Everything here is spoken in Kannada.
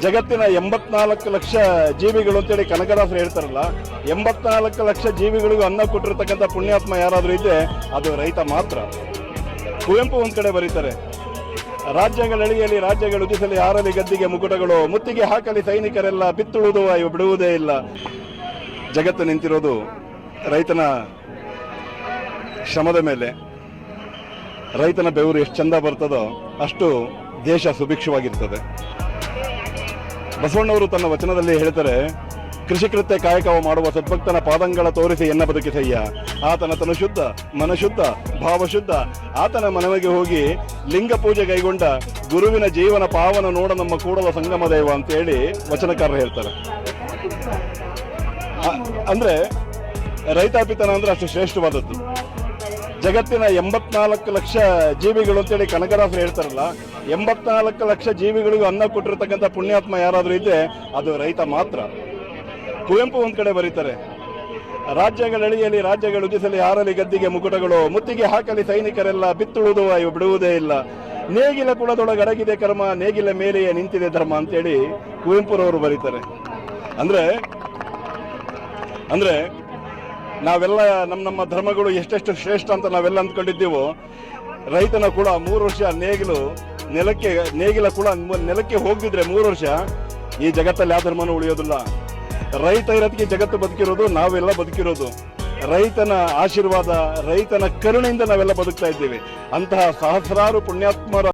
ಜಗತ್ತಿನ 84 ಲಕ್ಷ ಜೀವಿಗಳು ಅಂತೇಳಿ ಕನಕದಾಸರು ಹೇಳ್ತಾರಲ್ಲ, 84 ಲಕ್ಷ ಜೀವಿಗಳಿಗೂ ಅನ್ನ ಕೊಟ್ಟಿರ್ತಕ್ಕಂಥ ಪುಣ್ಯಾತ್ಮ ಯಾರಾದರೂ ಇದ್ದರೆ ಅದು ರೈತ ಮಾತ್ರ. ಕುವೆಂಪು ಒಂದ್ ಕಡೆ ಬರೀತಾರೆ, ರಾಜ್ಯಗಳಳಿಯಲಿ ರಾಜ್ಯಗಳು ಉದಿಸಲಿ ಹಾರಲಿ ಗದ್ದಿಗೆ ಮುಕುಟಗಳು, ಮುತ್ತಿಗೆ ಹಾಕಲಿ ಸೈನಿಕರೆಲ್ಲ, ಬಿತ್ತುವುದು ಬಿಡುವುದೇ ಇಲ್ಲ. ಜಗತ್ತು ನಿಂತಿರೋದು ರೈತನ ಶ್ರಮದ ಮೇಲೆ. ರೈತನ ಬೆವರು ಎಷ್ಟು ಚಂದ ಬರ್ತದೋ ಅಷ್ಟು ದೇಶ ಸುಭಿಕ್ಷವಾಗಿರ್ತದೆ. ಬಸವಣ್ಣವರು ತನ್ನ ವಚನದಲ್ಲಿ ಹೇಳ್ತಾರೆ, ಕೃಷಿಕೃತ್ಯ ಕಾಯಕವ ಮಾಡುವ ಸದ್ಭಕ್ತನ ಪಾದಂಗಳ ತೋರಿಸಿ ಎನ್ನ ಬದುಕಿಸಯ್ಯ, ಆತನ ತನು ಶುದ್ಧ ಮನಶುದ್ಧ ಭಾವಶುದ್ಧ, ಆತನ ಮನವಿಗೆ ಹೋಗಿ ಲಿಂಗ ಪೂಜೆ ಕೈಗೊಂಡ ಗುರುವಿನ ಜೀವನ ಪಾವನ ನೋಡ ನಮ್ಮ ಕೂಡಲ ಸಂಗಮ ದೇವ ಅಂತೇಳಿ ವಚನಕಾರರು ಹೇಳ್ತಾರೆ. ಅಂದ್ರೆ ರೈತಾಪಿತನ ಅಂದ್ರೆ ಅಷ್ಟು ಶ್ರೇಷ್ಠವಾದದ್ದು. ಜಗತ್ತಿನ 84 ಲಕ್ಷ ಜೀವಿಗಳು ಅಂತೇಳಿ ಕನಕದಾಸರು ಹೇಳ್ತಾರಲ್ಲ, 84 ಲಕ್ಷ ಜೀವಿಗಳಿಗೂ ಅನ್ನ ಕೊಟ್ಟಿರ್ತಕ್ಕಂಥ ಪುಣ್ಯಾತ್ಮ ಯಾರಾದರೂ ಇದ್ದರೆ ಅದು ರೈತ ಮಾತ್ರ. ಕುವೆಂಪು ಒಂದ್ ಕಡೆ ಬರೀತಾರೆ, ರಾಜ್ಯಗಳಳಿಯಲಿ ರಾಜ್ಯಗಳು ಉದಿಸಲಿ ಹಾರಲಿ ಗದ್ದಿಗೆ ಮುಕುಟಗಳು, ಮುತ್ತಿಗೆ ಹಾಕಲಿ ಸೈನಿಕರೆಲ್ಲ, ಬಿತ್ತುವುದು ಬಿಡುವುದೇ ಇಲ್ಲ. ನೇಗಿಲ ಕುಲದೊಳಗಡಗಿದೆ ಕರ್ಮ, ನೇಗಿಲ ಮೇಲೆಯೇ ನಿಂತಿದೆ ಧರ್ಮ ಅಂತೇಳಿ ಕುವೆಂಪುರವರು ಬರೀತಾರೆ. ಅಂದ್ರೆ ನಾವೆಲ್ಲ ನಮ್ಮ ಧರ್ಮಗಳು ಎಷ್ಟೆಷ್ಟು ಶ್ರೇಷ್ಠ ಅಂತ ನಾವೆಲ್ಲ ಅಂದ್ಕೊಂಡಿದ್ದೀವೋ, ರೈತನ ಕುಲ 3 ವರ್ಷ ನೇಗಿಲ ಕುಲ ನೆಲಕ್ಕೆ ಹೋಗಿದ್ರೆ 3 ವರ್ಷ ಈ ಜಗತ್ತಲ್ಲಿ ಯಾವ ಧರ್ಮನೂ ಉಳಿಯೋದಿಲ್ಲ. ರೈತ ಇರೋದಕ್ಕೆ ಜಗತ್ತು ಬದುಕಿರೋದು, ನಾವೆಲ್ಲ ಬದುಕಿರೋದು. ರೈತನ ಆಶೀರ್ವಾದ, ರೈತನ ಕರುಣೆಯಿಂದ ನಾವೆಲ್ಲ ಬದುಕ್ತಾ ಇದ್ದೀವಿ. ಅಂತಹ ಸಹಸ್ರಾರು ಪುಣ್ಯಾತ್ಮರ